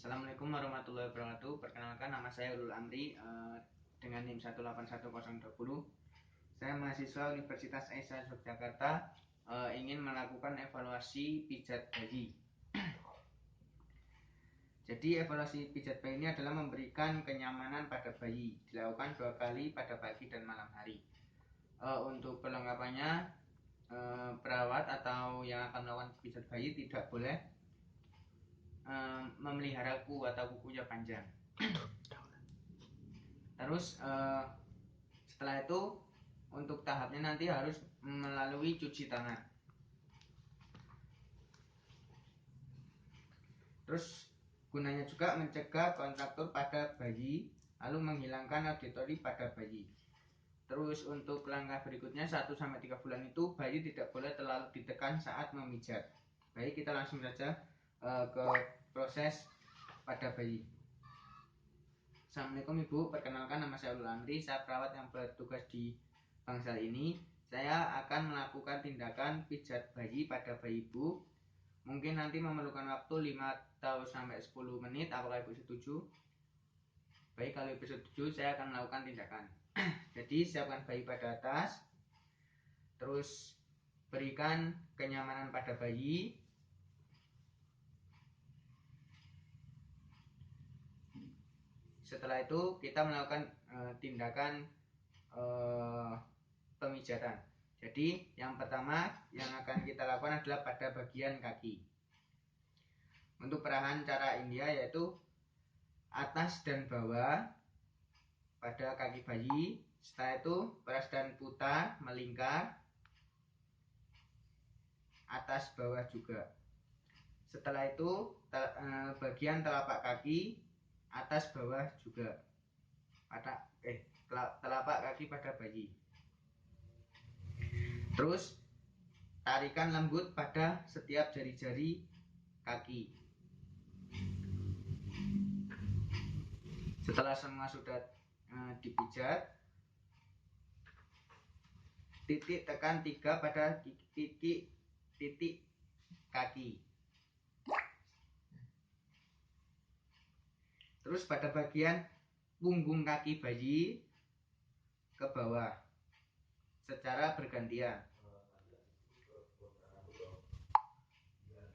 Assalamualaikum warahmatullahi wabarakatuh. Perkenalkan, nama saya Ulul Amri dengan NIM 1811020. Saya mahasiswa Universitas Aisyah Yogyakarta, ingin melakukan evaluasi pijat bayi. Jadi evaluasi pijat bayi ini adalah memberikan kenyamanan pada bayi. Dilakukan 2 kali pada pagi dan malam hari. Untuk perlengkapannya, perawat atau yang akan melakukan pijat bayi tidak boleh memelihara kuku atau kukunya panjang. Terus setelah itu untuk tahapnya nanti harus melalui cuci tangan. Terus gunanya juga mencegah kontraktur pada bayi, lalu menghilangkan auditori pada bayi. Terus untuk langkah berikutnya 1-3 bulan itu bayi tidak boleh terlalu ditekan saat memijat. Baik, kita langsung saja ke proses pada bayi. Assalamualaikum Ibu, perkenalkan nama saya Ulul Amri, saya perawat yang bertugas di bangsal ini. Saya akan melakukan tindakan pijat bayi pada bayi Ibu. Mungkin nanti memerlukan waktu 5-10 menit, apakah Ibu setuju? Baik, kalau Ibu setuju saya akan melakukan tindakan. Jadi siapkan bayi pada atas, terus berikan kenyamanan pada bayi. Setelah itu kita melakukan tindakan pemijatan. Jadi yang pertama yang akan kita lakukan adalah pada bagian kaki. Untuk perahan cara India yaitu atas dan bawah pada kaki bayi. Setelah itu peras dan putar melingkar atas bawah juga. Setelah itu bagian telapak kaki atas bawah juga pada telapak kaki pada bayi. Terus tarikan lembut pada setiap jari-jari kaki. Setelah semua sudah dipijat, titik tekan 3 pada titik kaki. Terus pada bagian punggung kaki bayi ke bawah secara bergantian.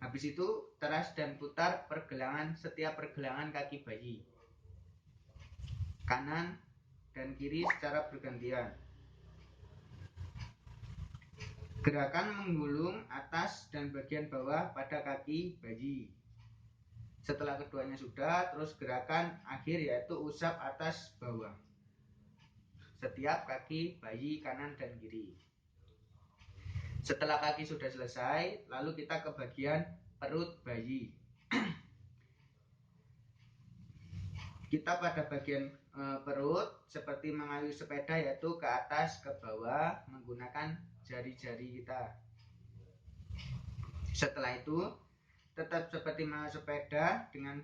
Habis itu teras dan putar setiap pergelangan kaki bayi, kanan dan kiri secara bergantian. Gerakan menggulung atas dan bagian bawah pada kaki bayi. Setelah keduanya sudah, terus gerakan akhir yaitu usap atas bawah setiap kaki bayi kanan dan kiri. Setelah kaki sudah selesai, lalu kita ke bagian perut bayi. Kita pada bagian perut seperti mengayuh sepeda, yaitu ke atas ke bawah menggunakan jari-jari kita. Setelah itu tetap seperti mengayuh sepeda dengan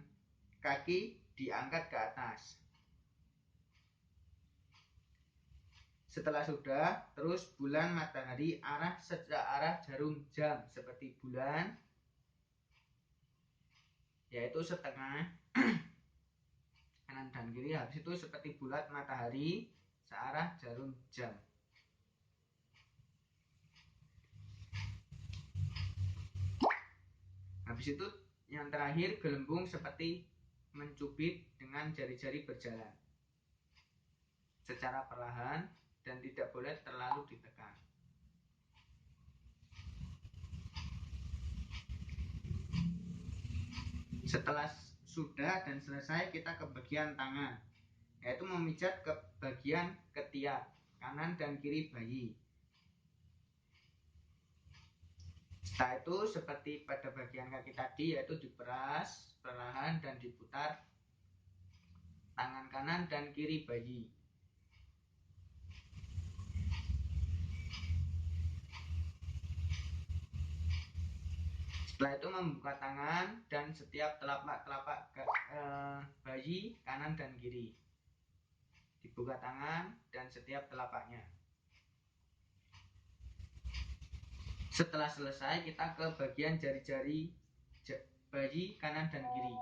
kaki diangkat ke atas. Setelah sudah, terus bulan matahari arah jarum jam seperti bulan, yaitu setengah kanan dan kiri. Habis itu seperti bulat matahari searah jarum jam. Habis itu yang terakhir gelembung seperti mencubit dengan jari-jari berjalan secara perlahan dan tidak boleh terlalu ditekan. Setelah sudah dan selesai, kita ke bagian tangan, yaitu memijat ke bagian ketiak kanan dan kiri bayi. Setelah itu seperti pada bagian kaki tadi, yaitu diperas perlahan dan diputar tangan kanan dan kiri bayi. Setelah itu membuka tangan dan setiap telapak bayi kanan dan kiri. Dibuka tangan dan setiap telapaknya. Setelah selesai, kita ke bagian jari-jari bayi kanan dan kiri.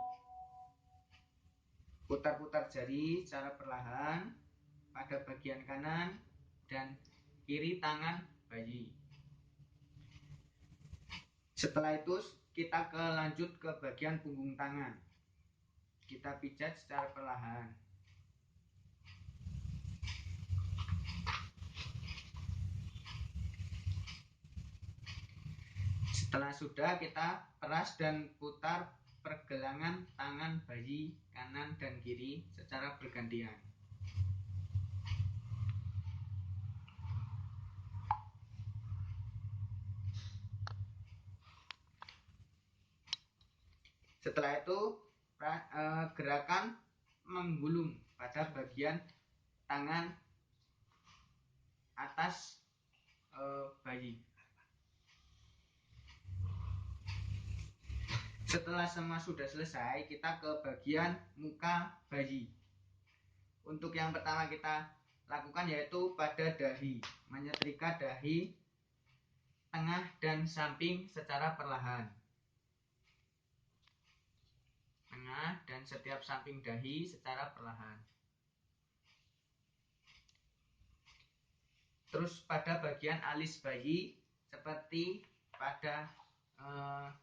putar-putar jari secara perlahan pada bagian kanan dan kiri tangan bayi. Setelah itu kita lanjut ke bagian punggung tangan. Kita pijat secara perlahan. Setelah sudah, kita peras dan putar pergelangan tangan bayi kanan dan kiri secara bergantian. Setelah itu gerakan menggulung pada bagian tangan atas bayi. Setelah semua sudah selesai, kita ke bagian muka bayi. Untuk yang pertama kita lakukan yaitu pada dahi, menyetrika dahi, tengah dan samping secara perlahan. Tengah dan setiap samping dahi secara perlahan. Terus pada bagian alis bayi, seperti pada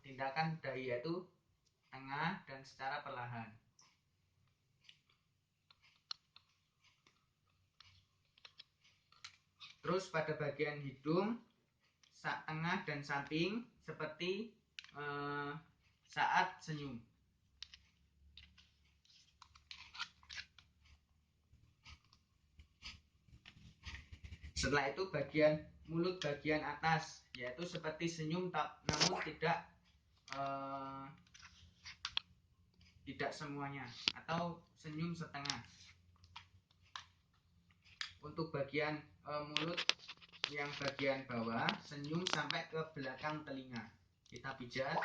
tindakan dahi yaitu tengah dan secara perlahan. Terus pada bagian hidung, tengah dan samping seperti saat senyum. Setelah itu bagian mulut bagian atas, yaitu seperti senyum namun tidak semuanya, atau senyum setengah. Untuk bagian mulut yang bagian bawah, senyum sampai ke belakang telinga. Kita pijat.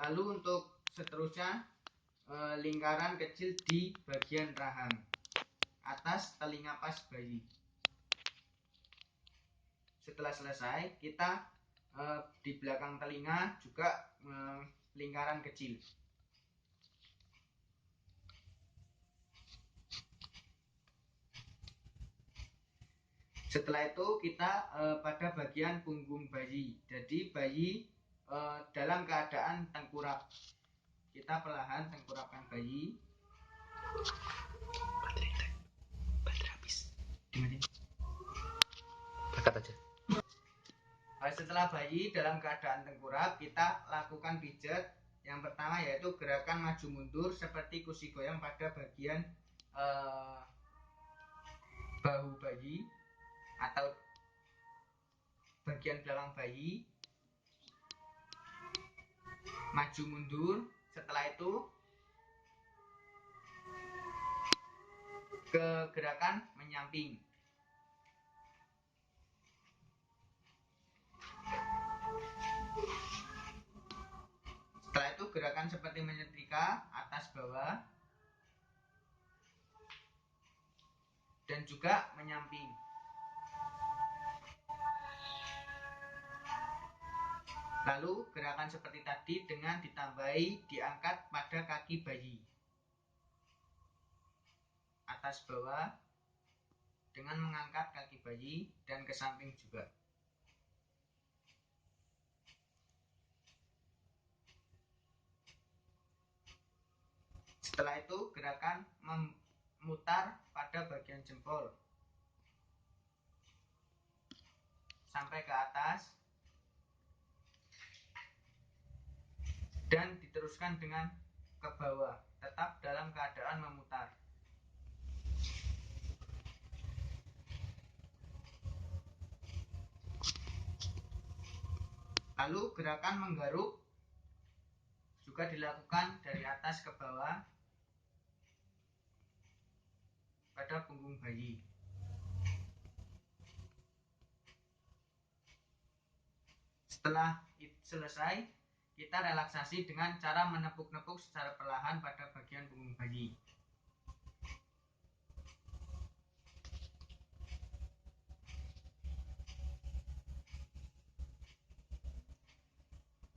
Lalu untuk seterusnya, lingkaran kecil di bagian rahang atas telinga pas bayi. Setelah selesai, kita di belakang telinga juga lingkaran kecil. Setelah itu kita pada bagian punggung bayi. Jadi bayi dalam keadaan tengkurap. Kita perlahan tengkurapkan bayi. Baterai habis. Dekat aja. Setelah bayi dalam keadaan tengkurap, kita lakukan pijat. Yang pertama yaitu gerakan maju mundur seperti kursi goyang pada bagian bahu bayi atau bagian belakang bayi. Maju mundur. Setelah itu ke gerakan menyamping. Setelah itu gerakan seperti menyetrika atas bawah dan juga menyamping. Lalu gerakan seperti tadi dengan ditambahi diangkat pada kaki bayi. Atas bawah dengan mengangkat kaki bayi dan ke samping juga. Setelah itu gerakan memutar pada bagian jempol sampai ke atas dan diteruskan dengan ke bawah, tetap dalam keadaan memutar. Lalu gerakan menggaruk juga dilakukan dari atas ke bawah pada punggung bayi. Setelah selesai, kita relaksasi dengan cara menepuk-nepuk secara perlahan pada bagian punggung bayi.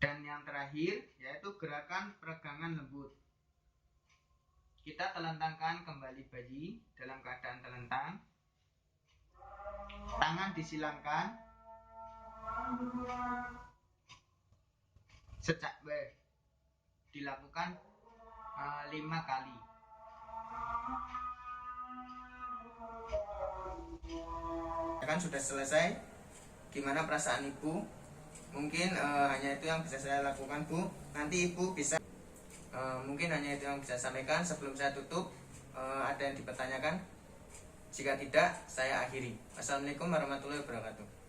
Dan yang terakhir yaitu gerakan peregangan lembut. Kita telentangkan kembali bayi dalam keadaan telentang. Tangan disilangkan. Dilakukan 5 kali. Kan sudah selesai. Gimana perasaan ibu? Mungkin hanya itu yang bisa saya lakukan, Bu. Nanti ibu bisa mungkin hanya itu yang bisa saya sampaikan. Sebelum saya tutup, ada yang dipertanyakan? Jika tidak, saya akhiri. Assalamualaikum warahmatullahi wabarakatuh.